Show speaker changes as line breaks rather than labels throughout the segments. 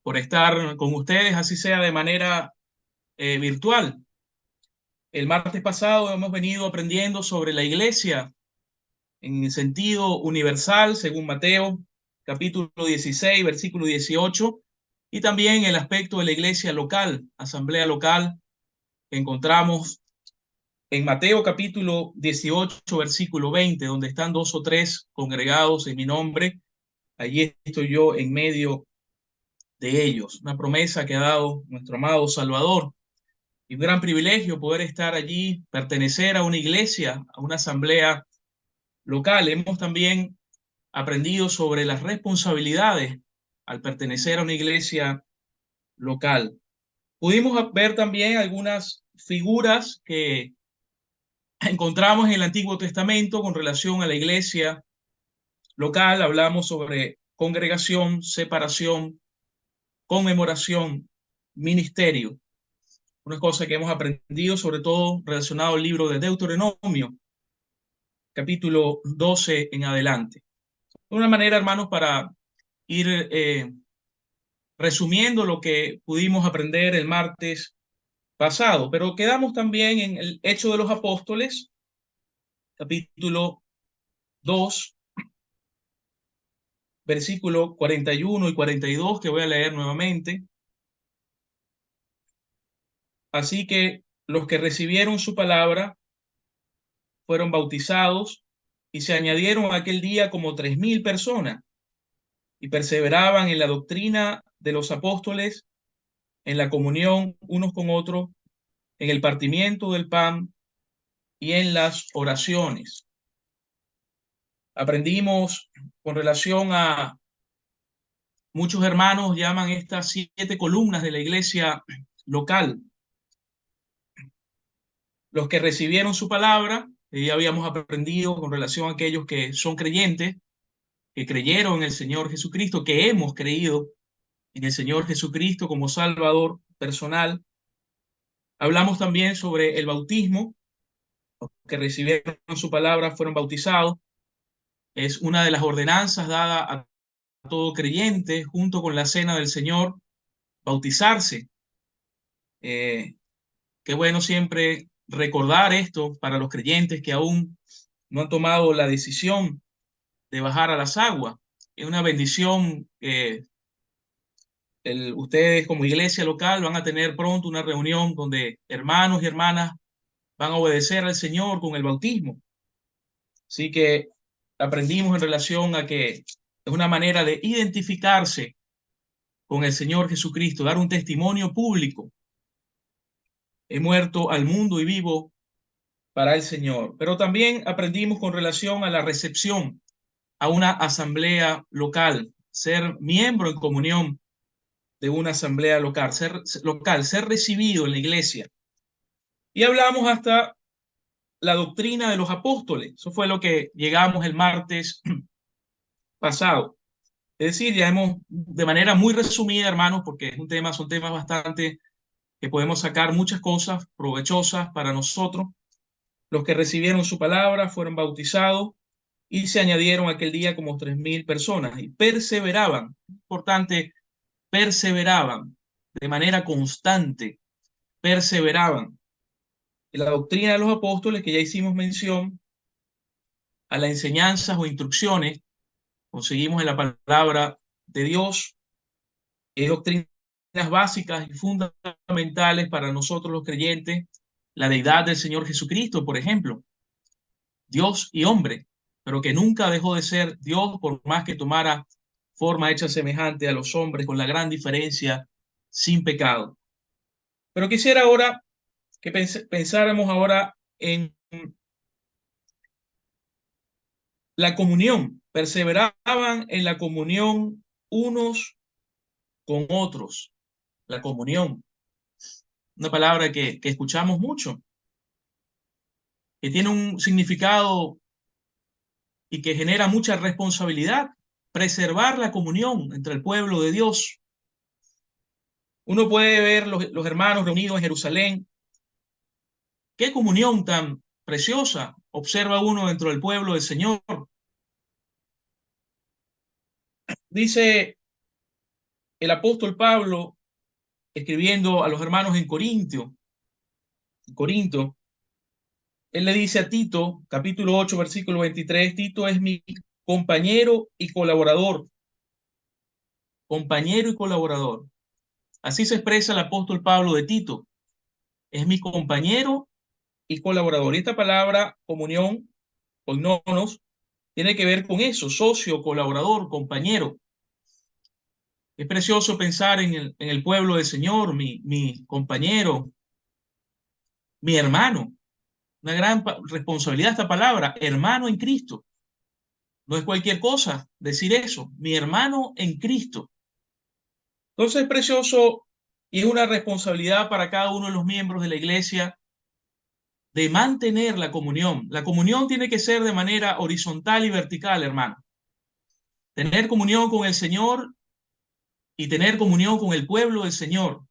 por estar con ustedes, así sea de manera virtual. El martes pasado hemos venido aprendiendo sobre la iglesia en sentido universal, según Mateo, capítulo 16, versículo 18, y también el aspecto de la iglesia local, asamblea local, que encontramos en Mateo capítulo 18, versículo 20, donde están dos o tres congregados en mi nombre. Allí estoy yo en medio de ellos, una promesa que ha dado nuestro amado Salvador. Y un gran privilegio poder estar allí, pertenecer a una iglesia, a una asamblea local. Hemos también aprendido sobre las responsabilidades al pertenecer a una iglesia local. Pudimos ver también algunas figuras que encontramos en el Antiguo Testamento con relación a la iglesia local. Hablamos sobre congregación, separación, conmemoración, ministerio. Una cosa que hemos aprendido, sobre todo relacionado al libro de Deuteronomio, capítulo 12 en adelante. De una manera, hermanos, para ir resumiendo lo que pudimos aprender el martes pasado, pero quedamos también en el Hecho de los Apóstoles, capítulo 2, versículo 41 y 42, que voy a leer nuevamente. Así que los que recibieron su palabra fueron bautizados y se añadieron aquel día como 3,000 personas y perseveraban en la doctrina de los apóstoles, en la comunión unos con otros, en el partimiento del pan y en las oraciones. Aprendimos con relación a muchos hermanos llaman estas 7 columnas de la iglesia local. Los que recibieron su palabra, ya habíamos aprendido con relación a aquellos que son creyentes, que creyeron en el Señor Jesucristo, que hemos creído en el Señor Jesucristo como Salvador personal. Hablamos también sobre el bautismo. Los que recibieron su palabra fueron bautizados. Es una de las ordenanzas dada a todo creyente junto con la cena del Señor, bautizarse. Qué bueno siempre recordar esto para los creyentes que aún no han tomado la decisión de bajar a las aguas. Es una bendición que ustedes como iglesia local van a tener pronto una reunión donde hermanos y hermanas van a obedecer al Señor con el bautismo. Así que aprendimos en relación a que es una manera de identificarse con el Señor Jesucristo, dar un testimonio público. He muerto al mundo y vivo para el Señor. Pero también aprendimos con relación a la recepción a una asamblea local, ser miembro en comunión de una asamblea local, ser recibido en la iglesia. Y hablamos hasta la doctrina de los apóstoles. Eso fue lo que llegamos el martes pasado. Es decir, ya hemos, de manera muy resumida, hermanos, porque es un tema, son temas bastante que podemos sacar muchas cosas provechosas para nosotros. Los que recibieron su palabra fueron bautizados y se añadieron aquel día como 3,000 personas y perseveraban, importante, perseveraban de manera constante, perseveraban en la doctrina de los apóstoles, que ya hicimos mención, a las enseñanzas o instrucciones, conseguimos en la palabra de Dios, doctrinas básicas y fundamentales para nosotros los creyentes, la deidad del Señor Jesucristo, por ejemplo, Dios y hombre, pero que nunca dejó de ser Dios por más que tomara forma hecha semejante a los hombres, con la gran diferencia, sin pecado. Pero quisiera ahora que pensáramos ahora en la comunión. Perseveraban en la comunión unos con otros. La comunión, una palabra que escuchamos mucho, que tiene un significado y que genera mucha responsabilidad. Preservar la comunión entre el pueblo de Dios. Uno puede ver los hermanos reunidos en Jerusalén. Qué comunión tan preciosa observa uno dentro del pueblo del Señor. Dice el apóstol Pablo, escribiendo a los hermanos en Corinto, él le dice a Tito, capítulo 8, versículo 23, Tito es mi compañero y colaborador. Compañero y colaborador. Así se expresa el apóstol Pablo de Tito. Es mi compañero y colaborador. Y esta palabra, comunión, koinonos, tiene que ver con eso, socio, colaborador, compañero. Es precioso pensar en el pueblo del Señor, mi compañero, mi hermano. Una gran responsabilidad esta palabra, hermano en Cristo. No es cualquier cosa decir eso, mi hermano en Cristo. Entonces es precioso y es una responsabilidad para cada uno de los miembros de la iglesia de mantener la comunión. La comunión tiene que ser de manera horizontal y vertical, hermano. Tener comunión con el Señor y tener comunión con el pueblo del Señor.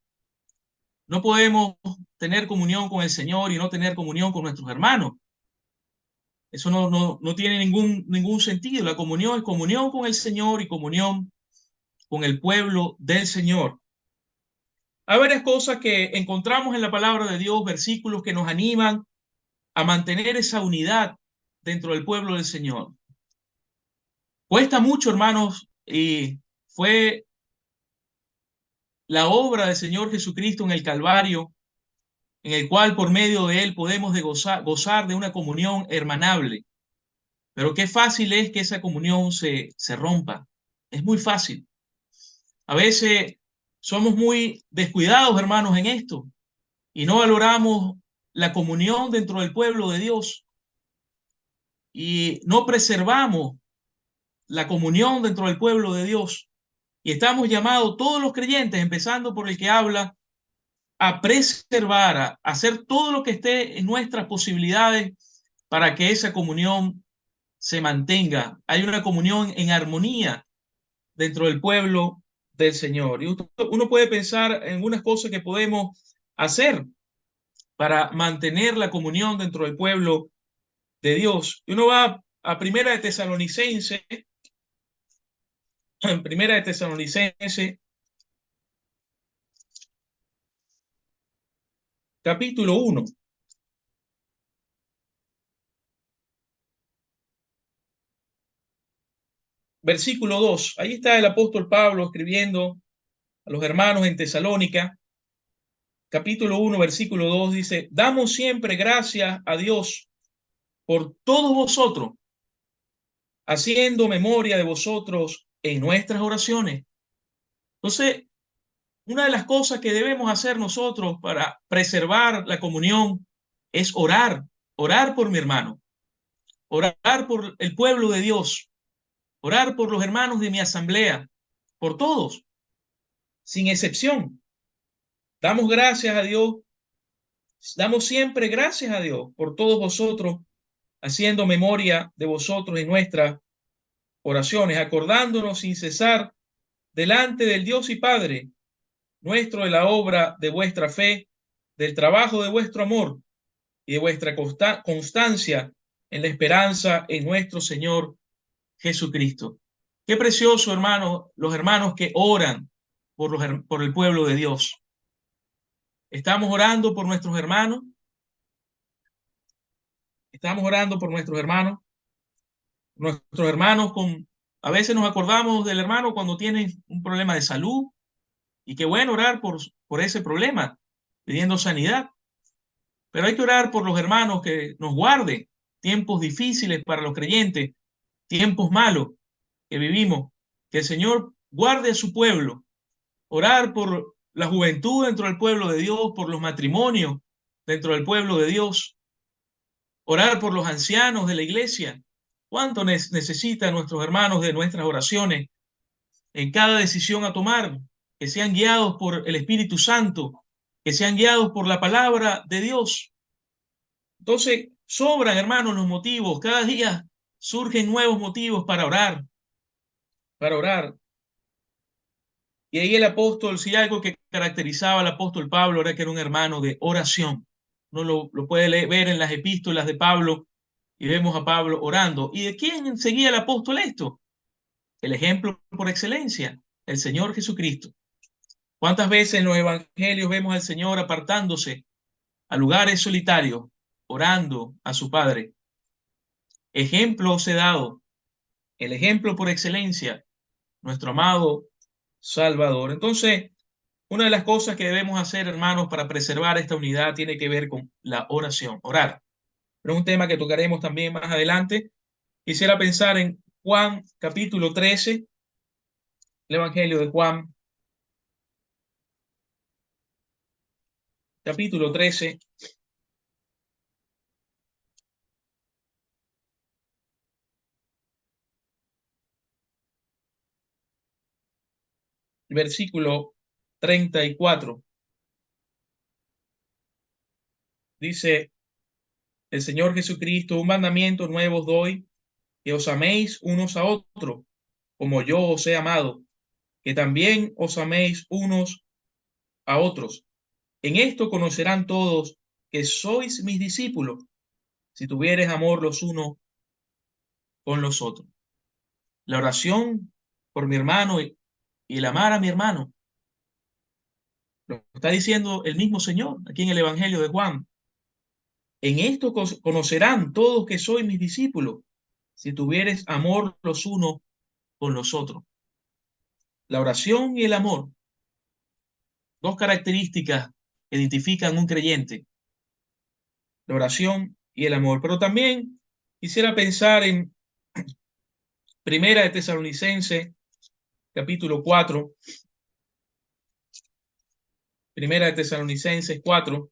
No podemos tener comunión con el Señor y no tener comunión con nuestros hermanos. Eso no tiene ningún sentido. La comunión es comunión con el Señor y comunión con el pueblo del Señor. Hay varias cosas que encontramos en la palabra de Dios, versículos que nos animan a mantener esa unidad dentro del pueblo del Señor. Cuesta mucho, hermanos, y fue la obra del Señor Jesucristo en el Calvario, en el cual por medio de él podemos gozar de una comunión hermanable. Pero qué fácil es que esa comunión se rompa. Es muy fácil. A veces somos muy descuidados, hermanos, en esto y no valoramos la comunión dentro del pueblo de Dios y no preservamos la comunión dentro del pueblo de Dios. Y estamos llamados todos los creyentes, empezando por el que habla, a preservar, a hacer todo lo que esté en nuestras posibilidades para que esa comunión se mantenga. Hay una comunión en armonía dentro del pueblo del Señor. Y uno puede pensar en unas cosas que podemos hacer para mantener la comunión dentro del pueblo de Dios. Y uno va a Primera de Tesalonicense, en Primera de Tesalonicense, capítulo 1. Versículo 2. Ahí está el apóstol Pablo escribiendo a los hermanos en Tesalónica. Capítulo 1, versículo 2 dice, damos siempre gracias a Dios por todos vosotros, haciendo memoria de vosotros en nuestras oraciones. Entonces, una de las cosas que debemos hacer nosotros para preservar la comunión es orar por mi hermano, orar por el pueblo de Dios, orar por los hermanos de mi asamblea, por todos, sin excepción. Damos gracias a Dios, damos siempre gracias a Dios por todos vosotros, haciendo memoria de vosotros en nuestras oraciones, acordándonos sin cesar delante del Dios y Padre nuestro de la obra de vuestra fe, del trabajo de vuestro amor y de vuestra constancia en la esperanza en nuestro Señor Jesucristo. Qué precioso, hermano, los hermanos que oran por el pueblo de Dios. Estamos orando por nuestros hermanos. Estamos orando por nuestros hermanos. Nuestros hermanos a veces nos acordamos del hermano cuando tiene un problema de salud y qué bueno orar por ese problema, pidiendo sanidad. Pero hay que orar por los hermanos que nos guarden tiempos difíciles para los creyentes, tiempos malos que vivimos, que el Señor guarde a su pueblo, orar por la juventud dentro del pueblo de Dios, por los matrimonios dentro del pueblo de Dios, orar por los ancianos de la iglesia. ¿Cuánto necesitan nuestros hermanos de nuestras oraciones en cada decisión a tomar? Que sean guiados por el Espíritu Santo, que sean guiados por la palabra de Dios. Entonces, sobran, hermanos, los motivos. Cada día surgen nuevos motivos para orar, para orar. Y ahí el apóstol, si algo que caracterizaba al apóstol Pablo era que era un hermano de oración. Uno lo puede ver en las epístolas de Pablo y vemos a Pablo orando. ¿Y de quién seguía el apóstol esto? El ejemplo por excelencia, el Señor Jesucristo. ¿Cuántas veces en los evangelios vemos al Señor apartándose a lugares solitarios, orando a su Padre? Ejemplo os he dado, el ejemplo por excelencia, nuestro amado Salvador. Entonces, una de las cosas que debemos hacer, hermanos, para preservar esta unidad tiene que ver con la oración, orar. Pero es un tema que tocaremos también más adelante. Quisiera pensar en Juan capítulo 13, el Evangelio de Juan, capítulo 13, versículo 34. Dice el Señor Jesucristo: un mandamiento nuevo os doy, que os améis unos a otros, como yo os he amado, que también os améis unos a otros. En esto conocerán todos que sois mis discípulos, si tuviereis amor los unos con los otros. La oración por mi hermano y el amar a mi hermano, lo está diciendo el mismo Señor aquí en el Evangelio de Juan. En esto conocerán todos que sois mis discípulos, si tuviereis amor los unos con los otros. La oración y el amor, dos características que identifican un creyente, la oración y el amor. Pero también quisiera pensar en Primera de Tesalonicenses, capítulo 4, Primera de Tesalonicenses 4,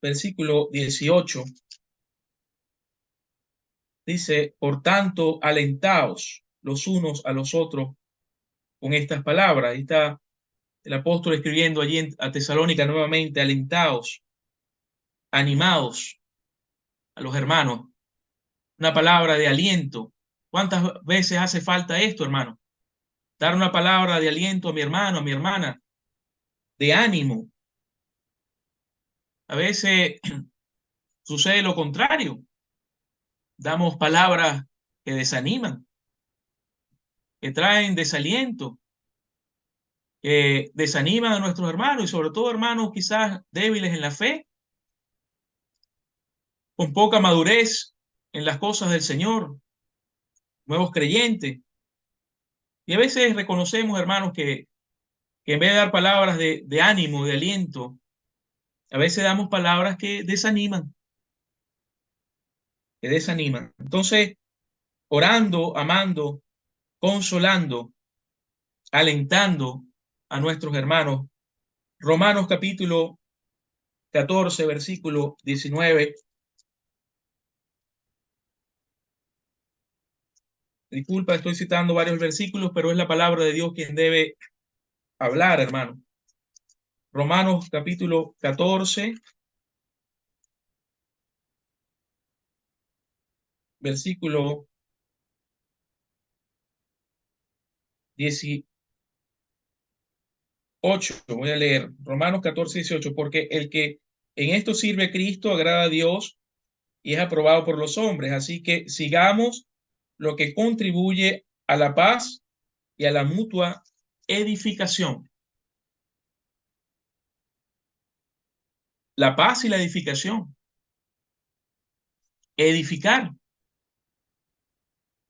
versículo 18. Dice: por tanto, alentaos los unos a los otros con estas palabras. Ahí está el apóstol escribiendo allí a Tesalónica nuevamente: alentaos, animaos a los hermanos. Una palabra de aliento. ¿Cuántas veces hace falta esto, hermano? Dar una palabra de aliento a mi hermano, a mi hermana, de ánimo. A veces sucede lo contrario. Damos palabras que desaniman, que traen desaliento, que desaniman a nuestros hermanos, y sobre todo hermanos quizás débiles en la fe, con poca madurez en las cosas del Señor, nuevos creyentes. Y a veces reconocemos, hermanos, que en vez de dar palabras de ánimo, de aliento, a veces damos palabras que desaniman, que desaniman. Entonces, orando, amando, consolando, alentando a nuestros hermanos. Romanos capítulo 14, versículo 19. Disculpa, estoy citando varios versículos, pero es la palabra de Dios quien debe hablar, hermano. Romanos capítulo 14, versículo 18. Voy a leer Romanos 14, 18. Porque el que en esto sirve a Cristo agrada a Dios y es aprobado por los hombres. Así que sigamos lo que contribuye a la paz y a la mutua edificación. La paz y la edificación. Edificar.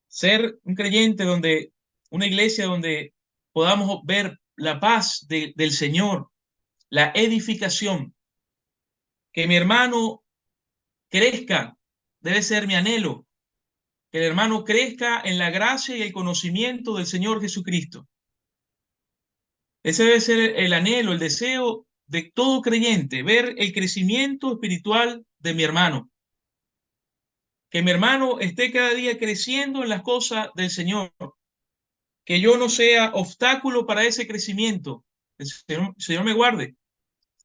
Ser un creyente donde, una iglesia donde podamos ver la paz del Señor, la edificación. Que mi hermano crezca, debe ser mi anhelo. Que el hermano crezca en la gracia y el conocimiento del Señor Jesucristo. Ese debe ser el anhelo, el deseo de todo creyente, ver el crecimiento espiritual de mi hermano. Que mi hermano esté cada día creciendo en las cosas del Señor. Que yo no sea obstáculo para ese crecimiento. El Señor me guarde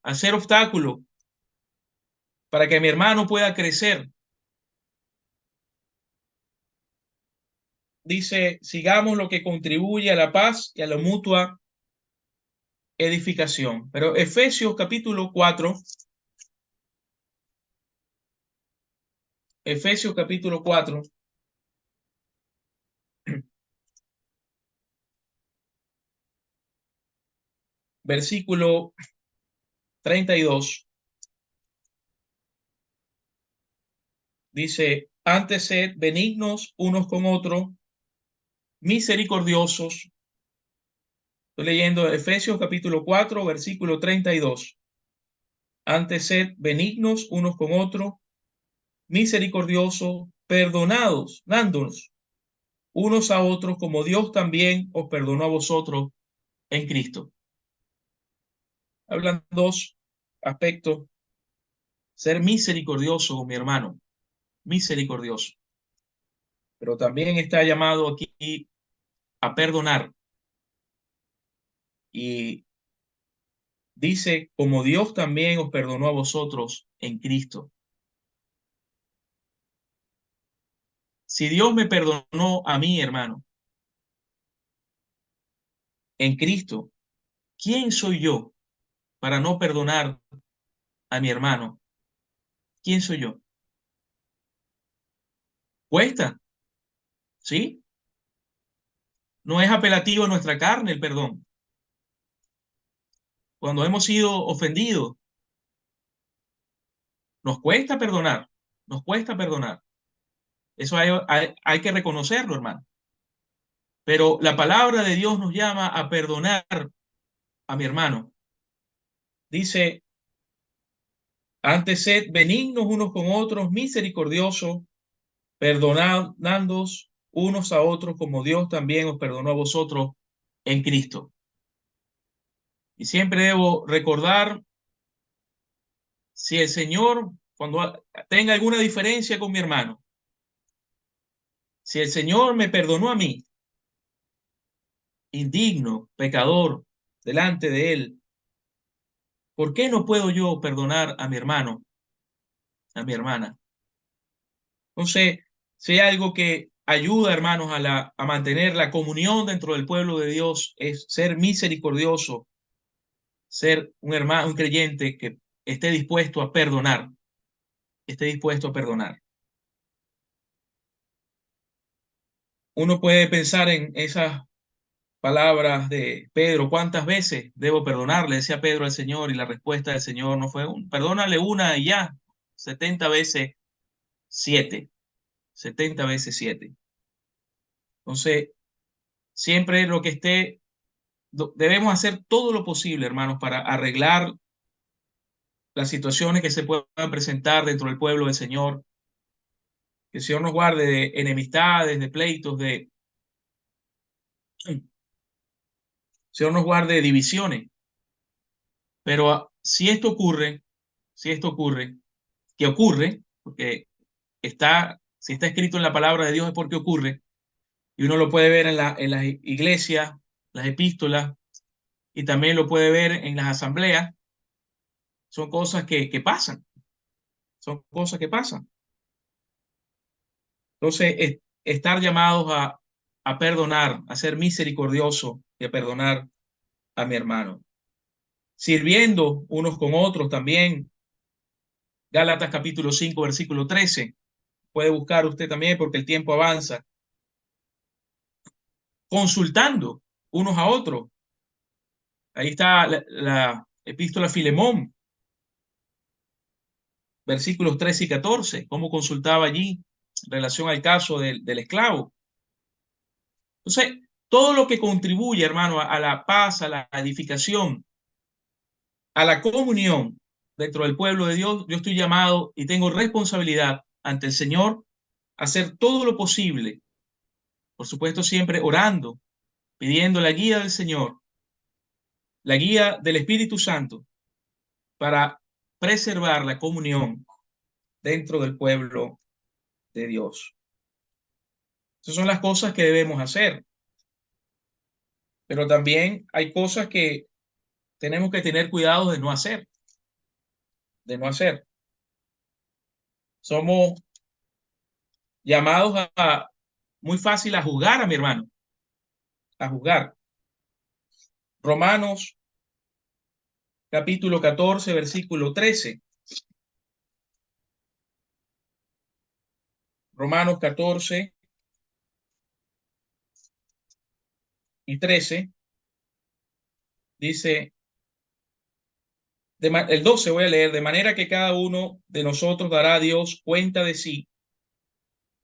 a ser obstáculo para que mi hermano pueda crecer. Dice: sigamos lo que contribuye a la paz y a la mutua edificación. Pero Efesios capítulo 4, Efesios capítulo 4, versículo 32, dice, antes sed benignos unos con otros, misericordiosos. Estoy leyendo Efesios capítulo 4, versículo 32. Antes sed benignos unos con otros, misericordiosos, perdonados, dándonos unos a otros como Dios también os perdonó a vosotros en Cristo. Hablan dos aspectos. Ser misericordioso con mi hermano, misericordioso. Pero también está llamado aquí a perdonar. Y dice, como Dios también os perdonó a vosotros en Cristo. Si Dios me perdonó a mí, hermano, en Cristo, ¿quién soy yo para no perdonar a mi hermano? ¿Quién soy yo? Cuesta, ¿sí? No es apelativo a nuestra carne el perdón. Cuando hemos sido ofendidos, nos cuesta perdonar, nos cuesta perdonar. Eso hay que reconocerlo, hermano. Pero la palabra de Dios nos llama a perdonar a mi hermano. Dice, antes sed benignos unos con otros, misericordiosos, perdonándoos unos a otros como Dios también os perdonó a vosotros en Cristo. Y siempre debo recordar, si el Señor, cuando tenga alguna diferencia con mi hermano, si el Señor me perdonó a mí, indigno, pecador, delante de Él, ¿por qué no puedo yo perdonar a mi hermano, a mi hermana? Entonces, si hay algo que ayuda, hermanos, a mantener la comunión dentro del pueblo de Dios, es ser misericordioso, ser un hermano, un creyente que esté dispuesto a perdonar, esté dispuesto a perdonar. Uno puede pensar en esas palabras de Pedro, ¿cuántas veces debo perdonarle? Decía Pedro al Señor, y la respuesta del Señor no fue perdónale una y ya, 70 veces 7, 70 veces 7. Entonces, siempre lo que esté, debemos hacer todo lo posible, hermanos, para arreglar las situaciones que se puedan presentar dentro del pueblo del Señor. Que el Señor nos guarde de enemistades, de pleitos, el Señor nos guarde de divisiones. Pero si esto ocurre, que ocurre, porque si está escrito en la palabra de Dios es porque ocurre, y uno lo puede ver en las iglesias, las epístolas, y también lo puede ver en las asambleas. Son cosas que pasan, son cosas que pasan. Entonces, estar llamados a perdonar, a ser misericordioso y a perdonar a mi hermano. Sirviendo unos con otros también. Gálatas capítulo 5, versículo 13. Puede buscar usted también porque el tiempo avanza. Consultando unos a otros. Ahí está la epístola a Filemón, versículos 13 y 14. Cómo consultaba allí en relación al caso del esclavo. Entonces, todo lo que contribuye, hermano, a la paz, a la edificación, a la comunión dentro del pueblo de Dios, yo estoy llamado y tengo responsabilidad ante el Señor a hacer todo lo posible, por supuesto siempre orando, pidiendo la guía del Señor, la guía del Espíritu Santo, para preservar la comunión dentro del pueblo de Dios. Esas son las cosas que debemos hacer, pero también hay cosas que tenemos que tener cuidado de no hacer, de no hacer. Somos llamados muy fácil a juzgar a mi hermano, a juzgar. Romanos capítulo 14, versículo 13. Romanos 14 y 13 dice, el 12 voy a leer, de manera que cada uno de nosotros dará a Dios cuenta de sí.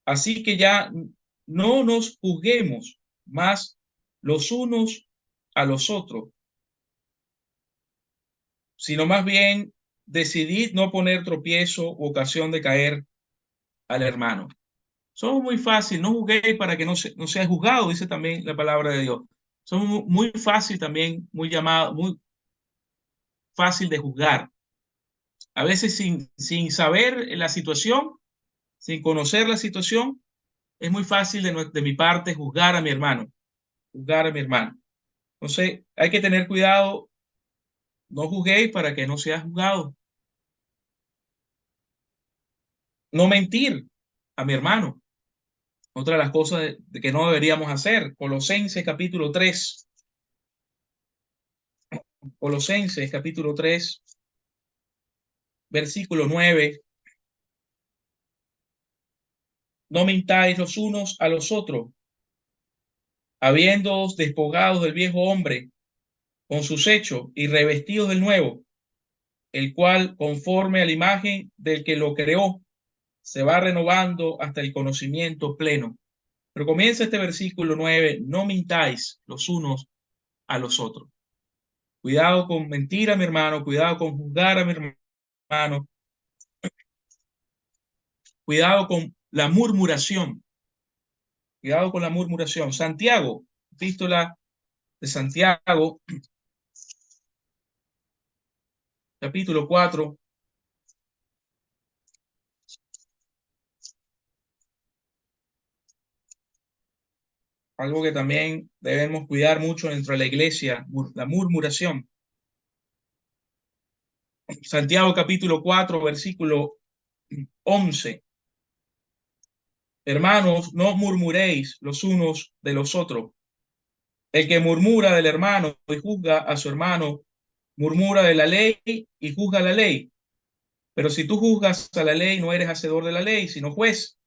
Así que ya no nos juzguemos más los unos a los otros, sino más bien decidid no poner tropiezo u ocasión de caer al hermano. Somos muy fácil, no juzguéis para que no sea juzgado, dice también la palabra de Dios. Somos muy fácil también, muy fácil de juzgar. A veces sin saber la situación, sin conocer la situación, es muy fácil de mi parte juzgar a mi hermano, juzgar a mi hermano. Entonces, hay que tener cuidado, no juzguéis para que no seas juzgado. No mentir a mi hermano, otra de las cosas de que no deberíamos hacer. Colosenses capítulo 3, Colosenses capítulo 3, versículo 9. No mintáis los unos a los otros, habiéndoos despojados del viejo hombre con sus hechos y revestidos del nuevo, el cual, conforme a la imagen del que lo creó, se va renovando hasta el conocimiento pleno. Pero comienza este versículo 9, no mintáis los unos a los otros. Cuidado con mentir a mi hermano, cuidado con juzgar a mi hermano, cuidado con la murmuración, cuidado con la murmuración. Santiago, epístola de Santiago, capítulo 4, algo que también debemos cuidar mucho dentro de la iglesia, la murmuración. Santiago capítulo 4, versículo 11. Hermanos, no murmuréis los unos de los otros. El que murmura del hermano y juzga a su hermano, murmura de la ley y juzga la ley. Pero si tú juzgas a la ley, no eres hacedor de la ley, sino juez.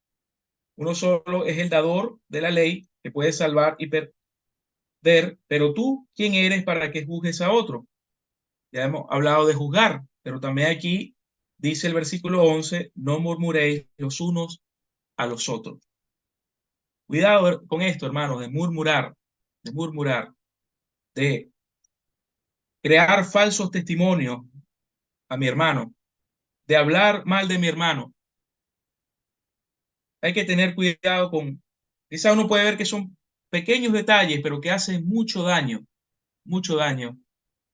Uno solo es el dador de la ley que puede salvar y perder. Pero tú, ¿quién eres para que juzgues a otro? Ya hemos hablado de juzgar, pero también aquí dice el versículo 11, no murmuréis los unos a los otros. Cuidado con esto, hermanos, de crear falsos testimonios a mi hermano, de hablar mal de mi hermano. Hay que tener cuidado con, quizá uno puede ver que son pequeños detalles, pero que hacen mucho daño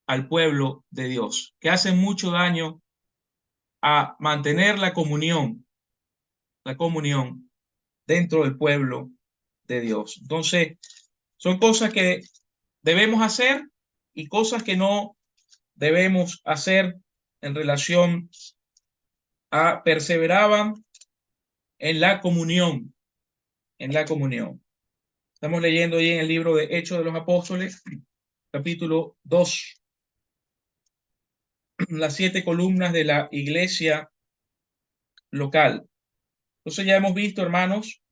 al pueblo de Dios, que hacen mucho daño a mantener la comunión dentro del pueblo de Dios. Entonces, son cosas que debemos hacer y cosas que no debemos hacer en relación a perseveraban en la comunión, en la comunión. Estamos leyendo ahí en el libro de Hechos de los Apóstoles, capítulo 2, las 7 columnas de la iglesia local. Entonces ya hemos visto, hermanos,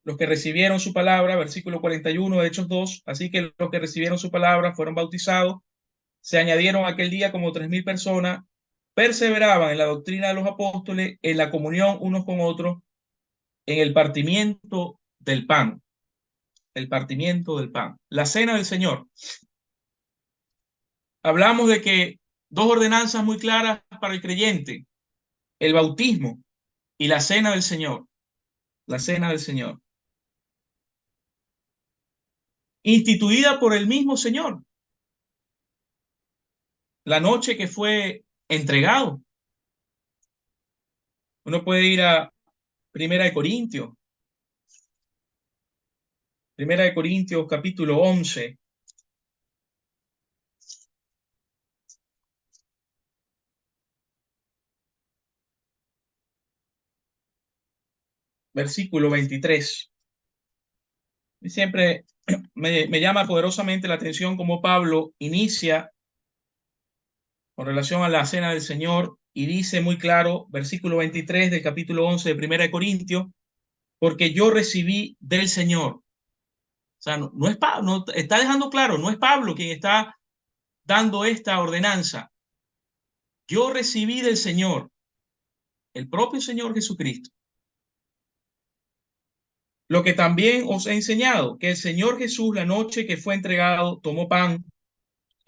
los que recibieron su palabra, versículo 41 de Hechos 2, así que los que recibieron su palabra fueron bautizados, se añadieron aquel día como 3,000 personas, perseveraban en la doctrina de los apóstoles, en la comunión unos con otros, en el partimiento del pan, la cena del Señor. Hablamos de que dos ordenanzas muy claras para el creyente, el bautismo y la cena del Señor, la cena del Señor, instituida por el mismo Señor, la noche que fue entregado. Uno puede ir a Primera de Corintios, capítulo 11, versículo 23. Y siempre me llama poderosamente la atención cómo Pablo inicia con relación a la cena del Señor y dice muy claro, versículo 23 del capítulo 11 de Primera de Corintios, porque yo recibí del Señor. O sea, no es Pablo, no, está dejando claro, no es Pablo quien está dando esta ordenanza. yo recibí del Señor, el propio Señor Jesucristo, lo que también os he enseñado, que el Señor Jesús, la noche que fue entregado, tomó pan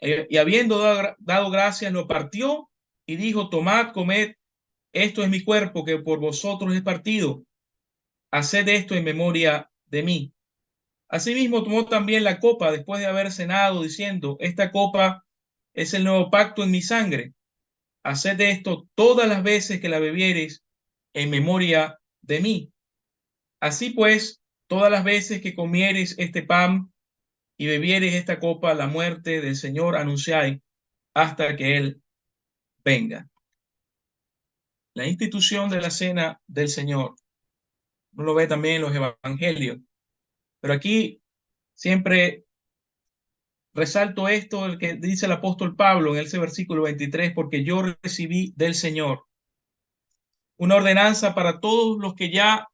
y habiendo dado gracias, lo partió y dijo, tomad, comed, esto es mi cuerpo que por vosotros es partido. Haced esto en memoria de mí. Asimismo tomó también la copa después de haber cenado, diciendo, esta copa es el nuevo pacto en mi sangre. Haced esto todas las veces que la bebiereis en memoria de mí. Así pues, todas las veces que comiereis este pan y bebiereis esta copa, la muerte del Señor anunciáis hasta que Él venga. La institución de la cena del Señor, uno lo ve también en los evangelios, pero aquí siempre resalto esto, el que dice el apóstol Pablo en ese versículo 23, porque yo recibí del Señor una ordenanza para todos los que ya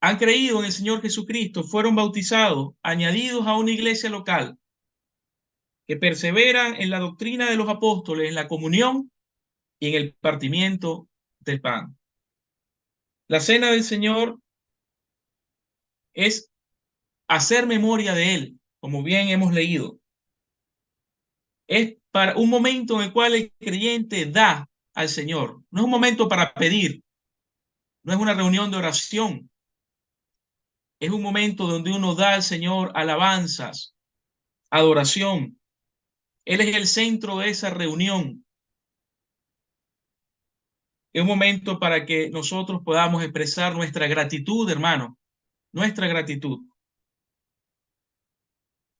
han creído en el Señor Jesucristo, fueron bautizados, añadidos a una iglesia local, que perseveran en la doctrina de los apóstoles, en la comunión y en el partimiento del pan. La cena del Señor es hacer memoria de Él, como bien hemos leído. Es para un momento en el cual el creyente da al Señor. No es un momento para pedir, no es una reunión de oración. Es un momento donde uno da al Señor alabanzas, adoración. Él es el centro de esa reunión. Es un momento para que nosotros podamos expresar nuestra gratitud, hermano, nuestra gratitud,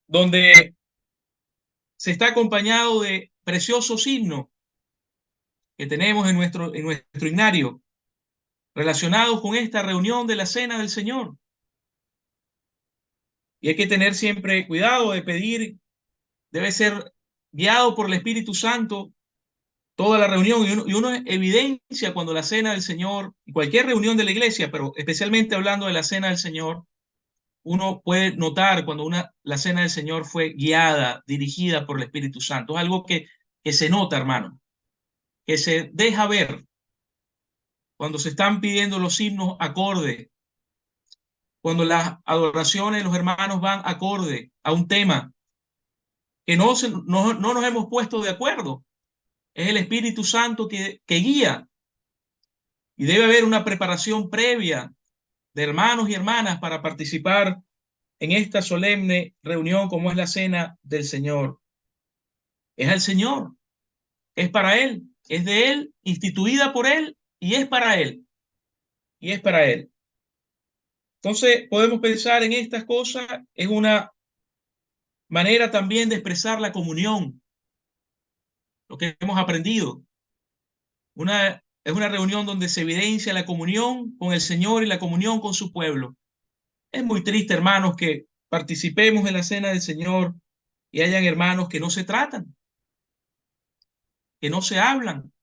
donde se está acompañado de preciosos himnos que tenemos en nuestro himnario relacionados con esta reunión de la cena del Señor. Y hay que tener siempre cuidado de pedir, debe ser guiado por el Espíritu Santo toda la reunión y uno evidencia cuando la cena del Señor, y cualquier reunión de la iglesia, pero especialmente hablando de la cena del Señor, uno puede notar cuando la cena del Señor fue guiada, dirigida por el Espíritu Santo. Es algo que se nota, hermano, que se deja ver cuando se están pidiendo los himnos acorde, cuando las adoraciones de los hermanos van acorde a un tema, que no nos hemos puesto de acuerdo. Es el Espíritu Santo que guía y debe haber una preparación previa de hermanos y hermanas para participar en esta solemne reunión como es la cena del Señor. Es al Señor, es para Él, es de Él, instituida por Él y es para Él. Y es para Él. Entonces podemos pensar en estas cosas, es una manera también de expresar la comunión, lo que hemos aprendido. Es una reunión donde se evidencia la comunión con el Señor y la comunión con su pueblo. Es muy triste, hermanos, que participemos en la cena del Señor y hayan hermanos que no se tratan, que no se hablan,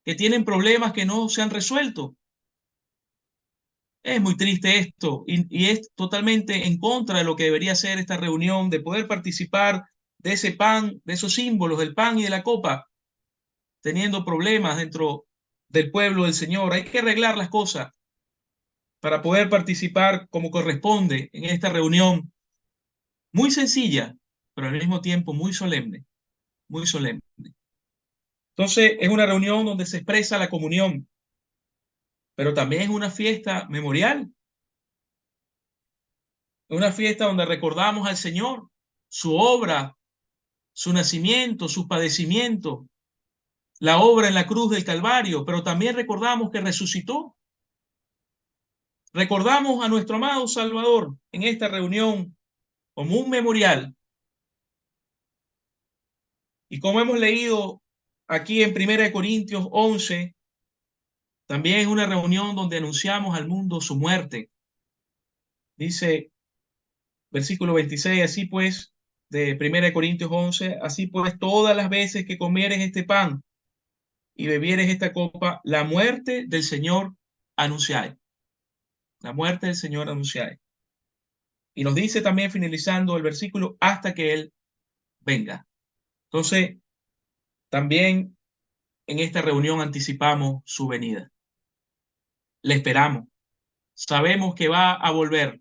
que tienen problemas que no se han resuelto. Es muy triste esto y es totalmente en contra de lo que debería ser esta reunión, de poder participar de ese pan, de esos símbolos del pan y de la copa, teniendo problemas dentro del pueblo del Señor. Hay que arreglar las cosas para poder participar como corresponde en esta reunión muy sencilla, pero al mismo tiempo muy solemne, muy solemne. Entonces es una reunión donde se expresa la comunión, pero también es una fiesta memorial, una fiesta donde recordamos al Señor, su obra, su nacimiento, sus padecimientos, la obra en la cruz del Calvario, pero también recordamos que resucitó. Recordamos a nuestro amado Salvador en esta reunión como un memorial. Y como hemos leído aquí en 1 Corintios 11, también es una reunión donde anunciamos al mundo su muerte. Dice versículo 26, así pues, de 1 Corintios 11, así pues, todas las veces que comieres este pan y bebieres esta copa, la muerte del Señor anunciáis. La muerte del Señor anunciáis. Y nos dice también, finalizando el versículo, hasta que Él venga. Entonces, también en esta reunión anticipamos su venida. Le esperamos. Sabemos que va a volver.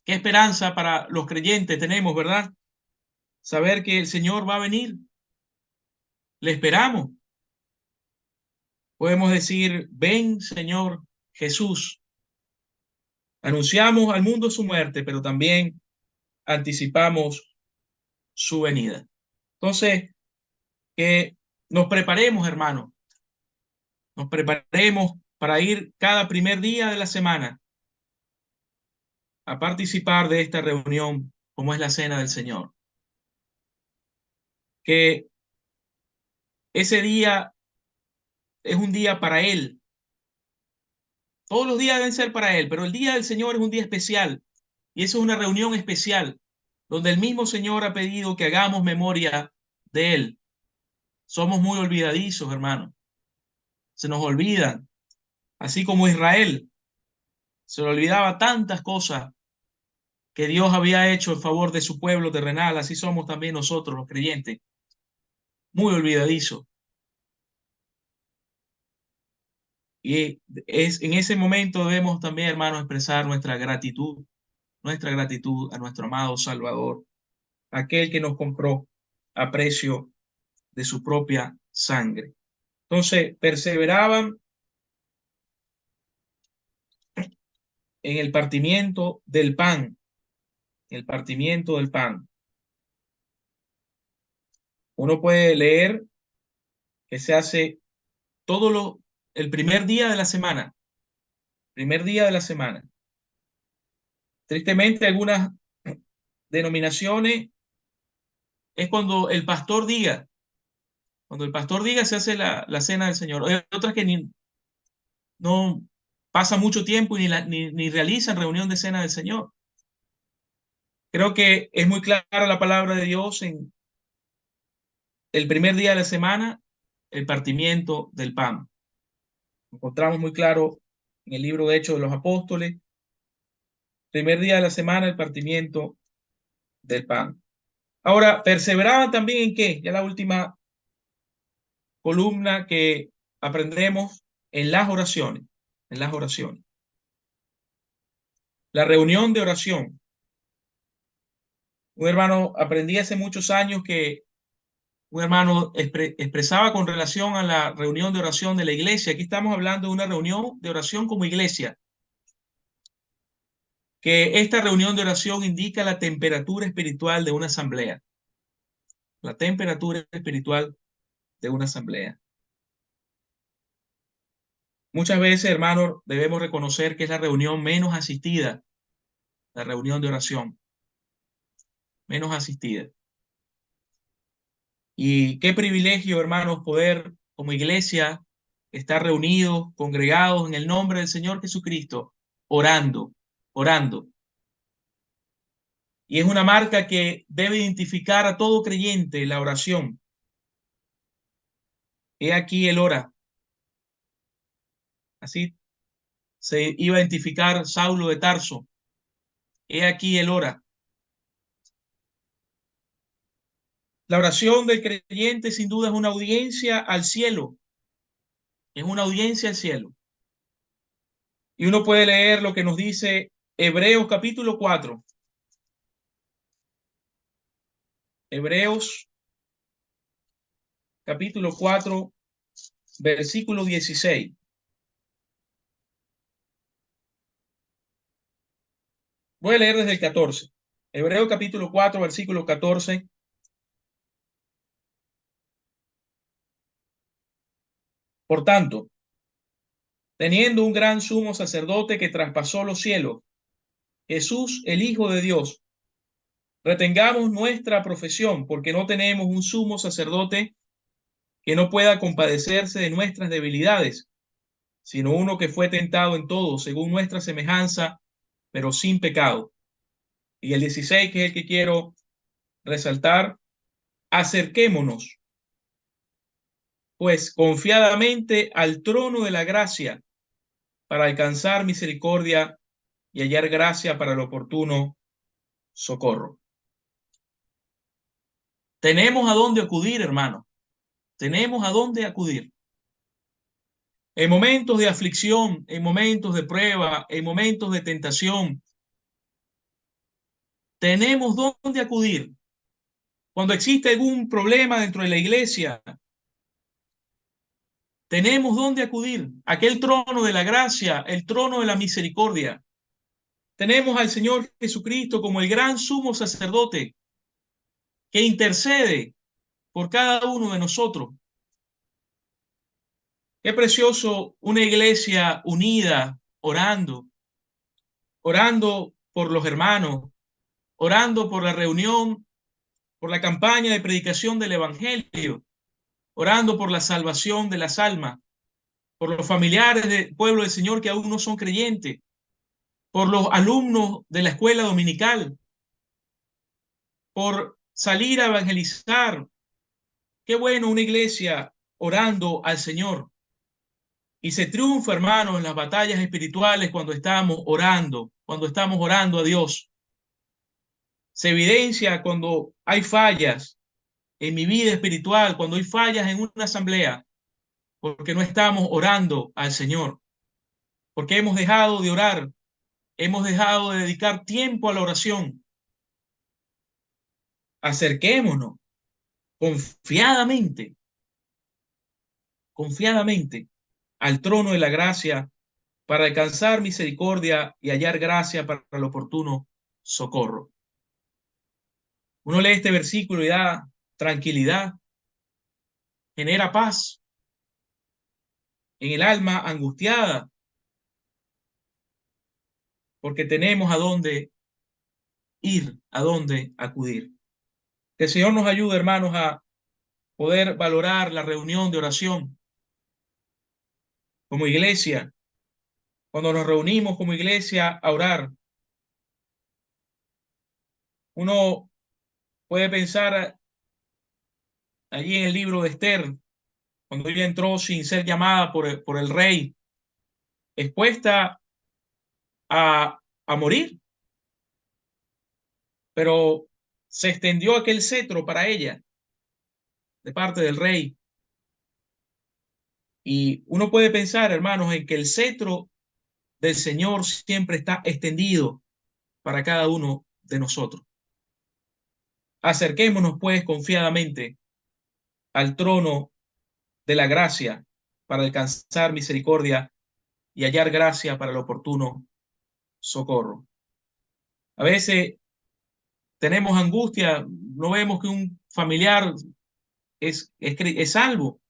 ¿Qué esperanza para los creyentes tenemos, verdad? Saber que el Señor va a venir. Le esperamos. Podemos decir, ven, Señor Jesús. Anunciamos al mundo su muerte, pero también anticipamos su venida. Entonces, que nos preparemos, hermanos. Nos preparemos para ir cada primer día de la semana a participar de esta reunión, como es la Cena del Señor. Que ese día es un día para Él. Todos los días deben ser para Él, pero el día del Señor es un día especial. Y eso es una reunión especial, donde el mismo Señor ha pedido que hagamos memoria de Él. Somos muy olvidadizos, hermanos. Se nos olvidan, así como Israel. Se le olvidaba tantas cosas que Dios había hecho en favor de su pueblo terrenal. Así somos también nosotros, los creyentes, muy olvidadizos. Y es en ese momento debemos también, hermanos, expresar nuestra gratitud a nuestro amado Salvador, aquel que nos compró a precio de su propia sangre. Entonces, perseveraban en el partimiento del pan, el partimiento del pan. Uno puede leer que se hace el primer día de la semana, primer día de la semana. Tristemente, algunas denominaciones es cuando el pastor diga se hace la cena del Señor. Hay otras que no pasa mucho tiempo y ni realizan reunión de cena del Señor. Creo que es muy clara la palabra de Dios en el primer día de la semana, el partimiento del pan. Encontramos muy claro en el libro de Hechos de los Apóstoles, primer día de la semana, el partimiento del pan. Ahora, perseveraban también en qué, ya la última columna que aprendemos en las oraciones, en las oraciones. La reunión de oración. Un hermano, aprendí hace muchos años que un hermano expresaba con relación a la reunión de oración de la iglesia. Aquí estamos hablando de una reunión de oración como iglesia. Que esta reunión de oración indica la temperatura espiritual de una asamblea. La temperatura espiritual de una asamblea. Muchas veces, hermanos, debemos reconocer que es la reunión menos asistida, la reunión de oración, menos asistida. Y qué privilegio, hermanos, poder como iglesia estar reunidos, congregados en el nombre del Señor Jesucristo, orando, orando. Y es una marca que debe identificar a todo creyente, la oración. He aquí el ora. Así se iba a identificar Saulo de Tarso. He aquí el ora. La oración del creyente sin duda es una audiencia al cielo. Es una audiencia al cielo. Y uno puede leer lo que nos dice Hebreos capítulo 4. Hebreos capítulo 4, versículo 16. Voy a leer desde el 14. Hebreos capítulo 4, versículo 14. Por tanto, teniendo un gran sumo sacerdote que traspasó los cielos, Jesús, el Hijo de Dios, retengamos nuestra profesión, porque no tenemos un sumo sacerdote que no pueda compadecerse de nuestras debilidades, sino uno que fue tentado en todo, según nuestra semejanza, pero sin pecado. Y el 16, que es el que quiero resaltar, acerquémonos, pues confiadamente al trono de la gracia, para alcanzar misericordia y hallar gracia para el oportuno socorro. Tenemos a dónde acudir, hermano. Tenemos a dónde acudir. En momentos de aflicción, en momentos de prueba, en momentos de tentación, tenemos dónde acudir. Cuando existe algún problema dentro de la iglesia, tenemos dónde acudir. Aquel trono de la gracia, el trono de la misericordia. Tenemos al Señor Jesucristo como el gran sumo sacerdote que intercede por cada uno de nosotros. Qué precioso una iglesia unida, orando por los hermanos, orando por la reunión, por la campaña de predicación del Evangelio, orando por la salvación de las almas, por los familiares del pueblo del Señor que aún no son creyentes, por los alumnos de la escuela dominical, por salir a evangelizar. Qué bueno una iglesia orando al Señor. Y se triunfa, hermanos, en las batallas espirituales cuando estamos orando a Dios. Se evidencia cuando hay fallas en mi vida espiritual, cuando hay fallas en una asamblea, porque no estamos orando al Señor, porque hemos dejado de orar, hemos dejado de dedicar tiempo a la oración. Acerquémonos confiadamente, confiadamente al trono de la gracia para alcanzar misericordia y hallar gracia para el oportuno socorro. Uno lee este versículo y da tranquilidad, genera paz en el alma angustiada, porque tenemos a dónde ir, a dónde acudir. Que el Señor nos ayude, hermanos, a poder valorar la reunión de oración como iglesia. Cuando nos reunimos como iglesia a orar, uno puede pensar allí en el libro de Esther, cuando ella entró sin ser llamada por el rey, expuesta a morir, pero se extendió aquel cetro para ella de parte del rey. Y uno puede pensar, hermanos, en que el cetro del Señor siempre está extendido para cada uno de nosotros. Acerquémonos, pues, confiadamente al trono de la gracia para alcanzar misericordia y hallar gracia para el oportuno socorro. A veces tenemos angustia, no vemos que un familiar es salvo,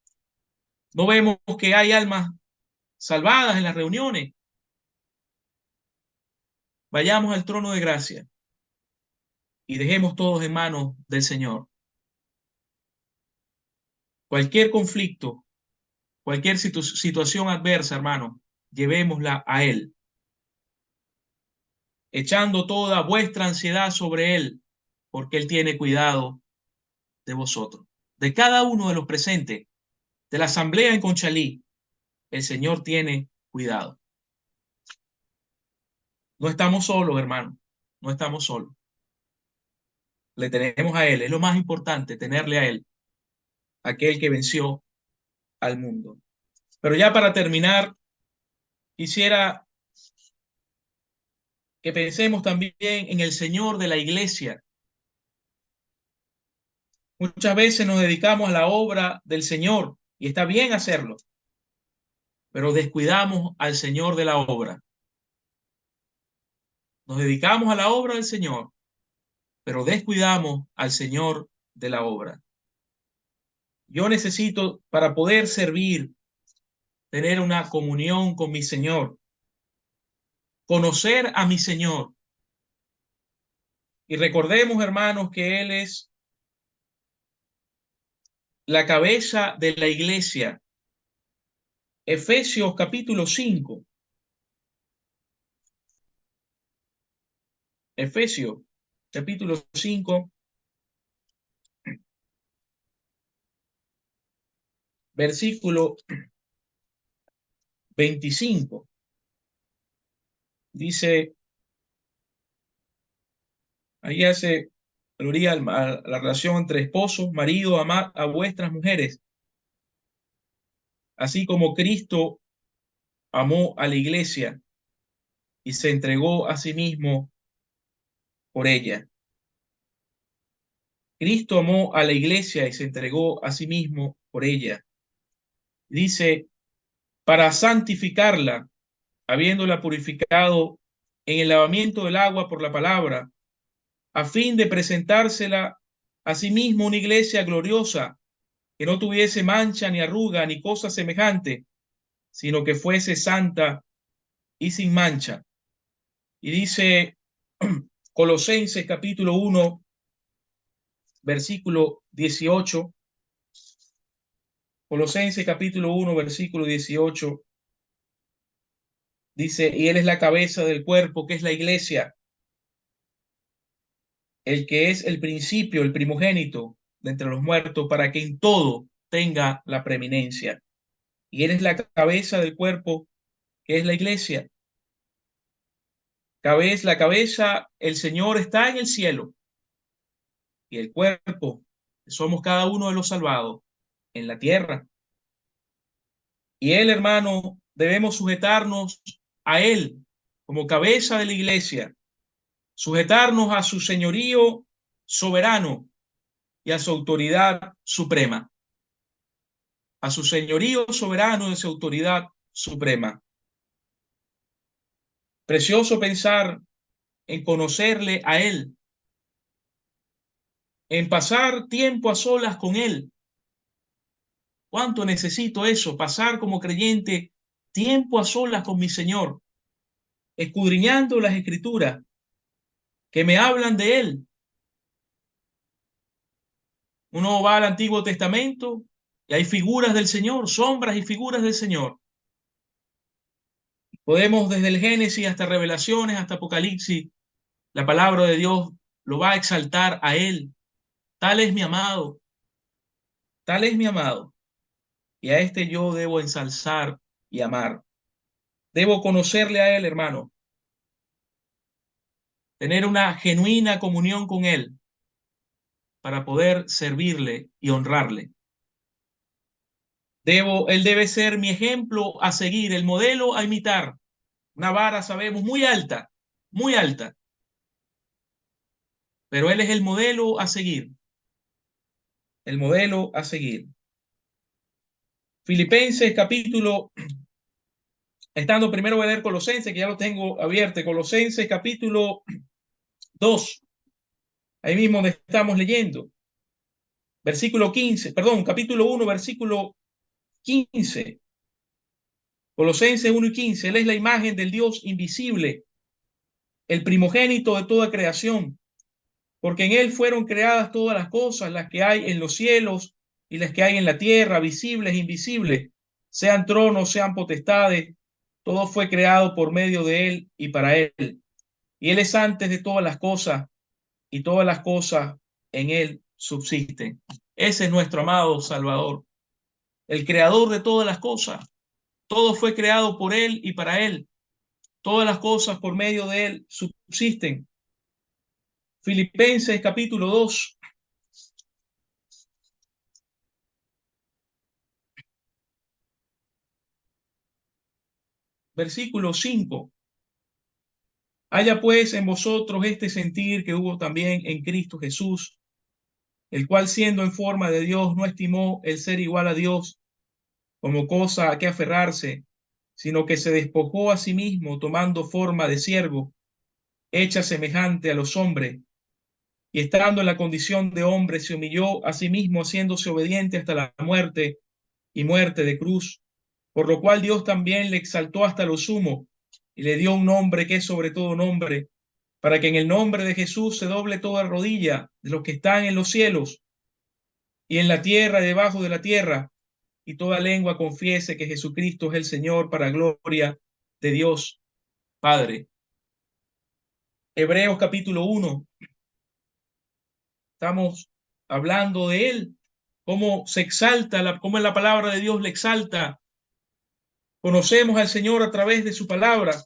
no vemos que hay almas salvadas en las reuniones. Vayamos al trono de gracia y dejemos todos en manos del Señor. Cualquier conflicto, cualquier situación adversa, hermano, llevémosla a Él, echando toda vuestra ansiedad sobre Él, porque Él tiene cuidado de vosotros. De cada uno de los presentes, de la asamblea en Conchalí, el Señor tiene cuidado. No estamos solos, hermano, no estamos solos. Le tenemos a Él, es lo más importante, tenerle a Él, aquel que venció al mundo. Pero ya para terminar, quisiera que pensemos también en el Señor de la iglesia. Muchas veces nos dedicamos a la obra del Señor y está bien hacerlo, pero descuidamos al Señor de la obra. Nos dedicamos a la obra del Señor, pero descuidamos al Señor de la obra. Yo necesito, para poder servir, tener una comunión con mi Señor, conocer a mi Señor. Y recordemos, hermanos, que Él es la cabeza de la iglesia. Efesios capítulo 5. Efesios capítulo 5, versículo 25. Dice, ahí hace gloria a la relación entre esposos, marido, amad a vuestras mujeres, así como Cristo amó a la iglesia y se entregó a sí mismo por ella. Cristo amó a la iglesia y se entregó a sí mismo por ella. Dice, para santificarla, habiéndola purificado en el lavamiento del agua por la palabra, a fin de presentársela a sí mismo una iglesia gloriosa, que no tuviese mancha ni arruga ni cosa semejante, sino que fuese santa y sin mancha. Y dice Colosenses capítulo 1, versículo 18. Colosenses capítulo 1, versículo 18. Dice, y Él es la cabeza del cuerpo, que es la iglesia, el que es el principio, el primogénito de entre los muertos, para que en todo tenga la preeminencia. Y Él es la cabeza del cuerpo, que es la iglesia. La cabeza, el Señor está en el cielo, y el cuerpo, somos cada uno de los salvados en la tierra. Y Él, hermano, debemos sujetarnos a Él como cabeza de la iglesia, sujetarnos a su señorío soberano y a su autoridad suprema, a su señorío soberano y a su autoridad suprema. Precioso pensar en conocerle a Él, en pasar tiempo a solas con Él. ¿Cuánto necesito eso? Pasar como creyente tiempo a solas con mi Señor, escudriñando las Escrituras que me hablan de Él. Uno va al Antiguo Testamento y hay figuras del Señor, sombras y figuras del Señor. Podemos desde el Génesis hasta Revelaciones, hasta Apocalipsis, la palabra de Dios lo va a exaltar a Él. Tal es mi amado, tal es mi amado. Y a este yo debo ensalzar y amar. Debo conocerle a Él, hermano. Tener una genuina comunión con Él para poder servirle y honrarle. Él debe ser mi ejemplo a seguir, el modelo a imitar. Una vara, sabemos, muy alta, pero Él es el modelo a seguir, el modelo a seguir. Filipenses capítulo, estando primero voy a leer Colosenses, que ya lo tengo abierto, Colosenses capítulo 2, ahí mismo donde estamos leyendo, versículo 15, perdón, capítulo 1, versículo 15. Colosenses 1 y 15, Él es la imagen del Dios invisible, el primogénito de toda creación, porque en Él fueron creadas todas las cosas, las que hay en los cielos y las que hay en la tierra, visibles e invisibles, sean tronos, sean potestades, todo fue creado por medio de Él y para Él. Y Él es antes de todas las cosas, y todas las cosas en Él subsisten. Ese es nuestro amado Salvador, el creador de todas las cosas. Todo fue creado por Él y para Él. Todas las cosas por medio de Él subsisten. Filipenses capítulo 2, versículo 5. Haya pues en vosotros este sentir que hubo también en Cristo Jesús, el cual siendo en forma de Dios no estimó el ser igual a Dios como cosa a que aferrarse, sino que se despojó a sí mismo tomando forma de siervo, hecha semejante a los hombres, y estando en la condición de hombre se humilló a sí mismo haciéndose obediente hasta la muerte y muerte de cruz, por lo cual Dios también le exaltó hasta lo sumo y le dio un nombre que es sobre todo nombre, para que en el nombre de Jesús se doble toda rodilla de los que están en los cielos y en la tierra y debajo de la tierra, y toda lengua confiese que Jesucristo es el Señor para gloria de Dios Padre. Hebreos capítulo 1, estamos hablando de Él, cómo se exalta, cómo en la palabra de Dios le exalta. Conocemos al Señor a través de su palabra.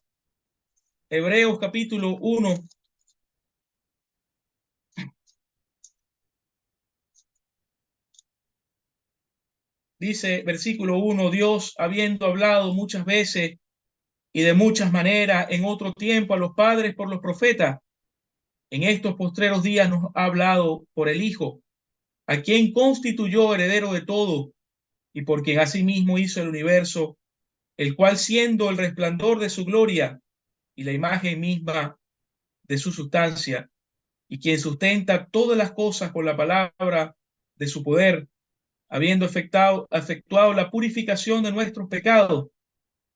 Hebreos capítulo 1, Dice versículo 1, Dios, habiendo hablado muchas veces y de muchas maneras en otro tiempo a los padres por los profetas, en estos postreros días nos ha hablado por el Hijo, a quien constituyó heredero de todo y por quien asimismo hizo el universo, el cual siendo el resplandor de su gloria y la imagen misma de su sustancia, y quien sustenta todas las cosas con la palabra de su poder, habiendo efectuado la purificación de nuestros pecados,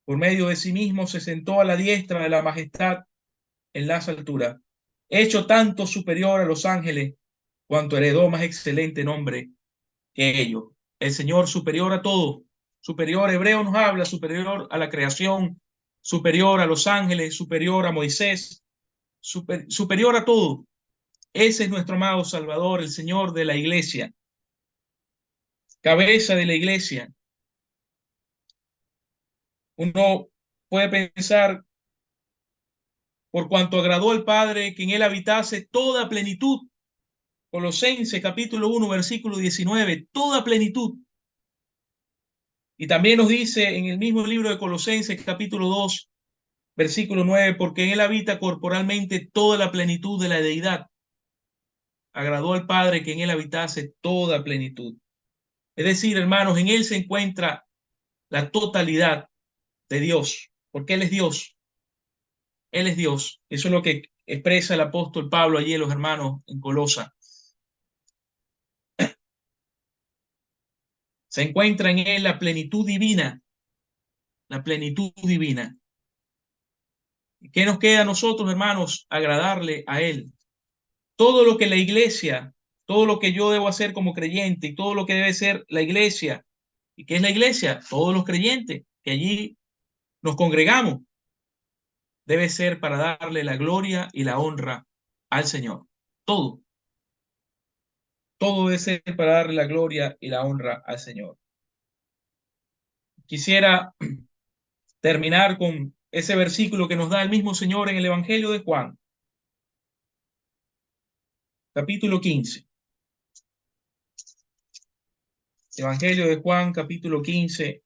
por medio de sí mismo se sentó a la diestra de la majestad en las alturas, hecho tanto superior a los ángeles, cuanto heredó más excelente nombre que ellos. El Señor superior a todo, superior, Hebreo nos habla, superior a la creación, superior a los ángeles, superior a Moisés, superior a todo. Ese es nuestro amado Salvador, el Señor de la iglesia, cabeza de la iglesia. Uno puede pensar, por cuanto agradó al Padre que en él habitase toda plenitud. Colosenses capítulo 1, versículo 19, toda plenitud. Y también nos dice en el mismo libro de Colosenses capítulo 2, versículo 9, porque en él habita corporalmente toda la plenitud de la deidad. Agradó al Padre que en él habitase toda plenitud. Es decir, hermanos, en él se encuentra la totalidad de Dios, porque él es Dios. Él es Dios. Eso es lo que expresa el apóstol Pablo allí a los hermanos en Colosa. Se encuentra en él la plenitud divina. La plenitud divina. ¿Qué nos queda a nosotros, hermanos? Agradarle a él. Todo lo que la iglesia, todo lo que yo debo hacer como creyente y todo lo que debe ser la iglesia. ¿Y qué es la iglesia? Todos los creyentes que allí nos congregamos. Debe ser para darle la gloria y la honra al Señor. Todo. Todo debe ser para darle la gloria y la honra al Señor. Quisiera terminar con ese versículo que nos da el mismo Señor en el Evangelio de Juan, capítulo 15. Evangelio de Juan, capítulo 15.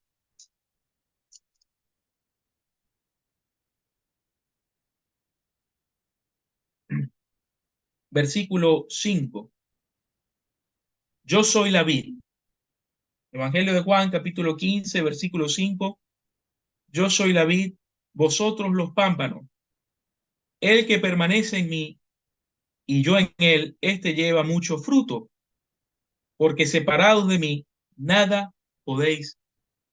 Versículo 5. Yo soy la vid. Evangelio de Juan, capítulo 15, versículo 5. Yo soy la vid, vosotros los pámpanos. El que permanece en mí y yo en él, éste lleva mucho fruto, porque separados de mí, nada podéis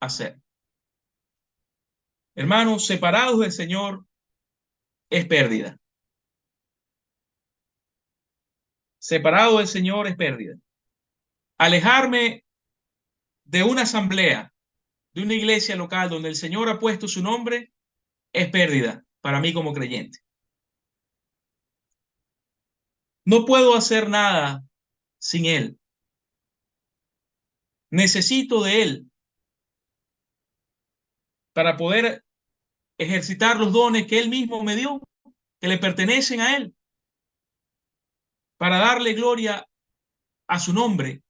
hacer. Hermanos, separados del Señor es pérdida. Separado del Señor es pérdida. Alejarme de una asamblea, de una iglesia local donde el Señor ha puesto su nombre, es pérdida para mí como creyente. No puedo hacer nada sin Él. Necesito de Él para poder ejercitar los dones que Él mismo me dio, que le pertenecen a Él, para darle gloria a su nombre,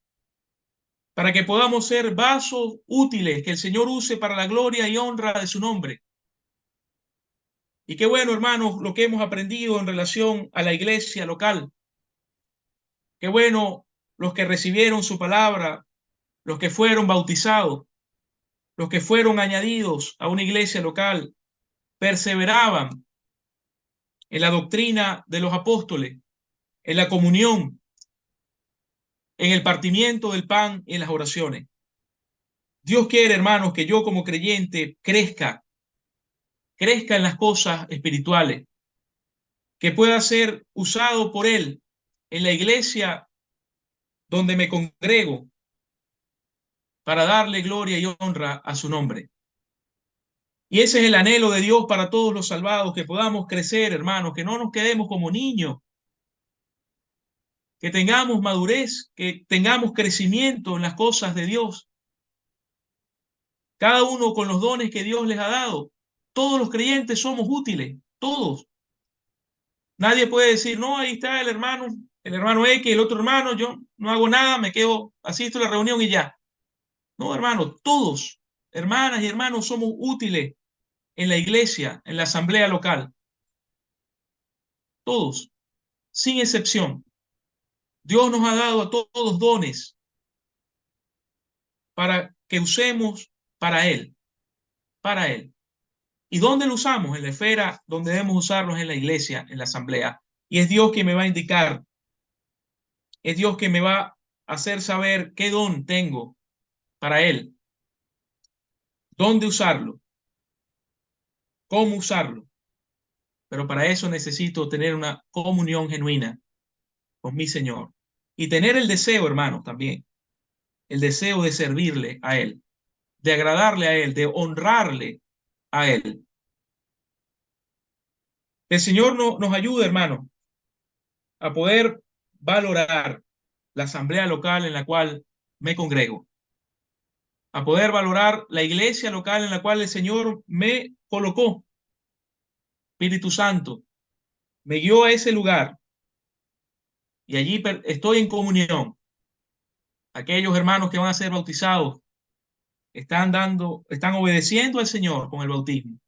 para que podamos ser vasos útiles que el Señor use para la gloria y honra de su nombre. Y qué bueno, hermanos, lo que hemos aprendido en relación a la iglesia local. Qué bueno los que recibieron su palabra, los que fueron bautizados, los que fueron añadidos a una iglesia local, perseveraban en la doctrina de los apóstoles, en la comunión, en el partimiento del pan y en las oraciones. Dios quiere, hermanos, que yo como creyente crezca en las cosas espirituales, que pueda ser usado por Él en la iglesia donde me congrego para darle gloria y honra a su nombre. Y ese es el anhelo de Dios para todos los salvados, que podamos crecer, hermanos, que no nos quedemos como niños, que tengamos madurez, que tengamos crecimiento en las cosas de Dios. Cada uno con los dones que Dios les ha dado. Todos los creyentes somos útiles, todos. Nadie puede decir, no, ahí está el hermano X, el otro hermano, yo no hago nada, me quedo, asisto a la reunión y ya. No, hermanos, todos, hermanas y hermanos, somos útiles en la iglesia, en la asamblea local. Todos, sin excepción. Dios nos ha dado a todos dones para que usemos para Él, para Él. ¿Y dónde lo usamos? En la esfera donde debemos usarlos, en la iglesia, en la asamblea. Y es Dios quien me va a indicar, es Dios quien me va a hacer saber qué don tengo para Él, dónde usarlo, cómo usarlo. Pero para eso necesito tener una comunión genuina con mi Señor y tener el deseo, hermano, también, el deseo de servirle a Él, de agradarle a Él, de honrarle a Él. El Señor nos ayuda, hermano, a poder valorar la asamblea local en la cual me congrego, a poder valorar la iglesia local en la cual el Señor me colocó. Espíritu Santo me guió a ese lugar y allí estoy en comunión. Aquellos hermanos que van a ser bautizados están obedeciendo al Señor con el bautismo.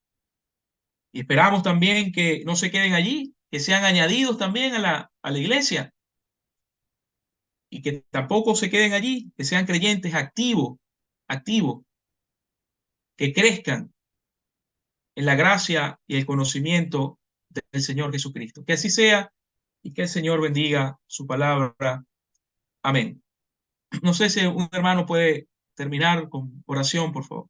Y esperamos también que no se queden allí, que sean añadidos también a la iglesia y que tampoco se queden allí, que sean creyentes activos, que crezcan en la gracia y el conocimiento del Señor Jesucristo. Que así sea y que el Señor bendiga su palabra. Amén. No sé si un hermano puede terminar con oración, por favor.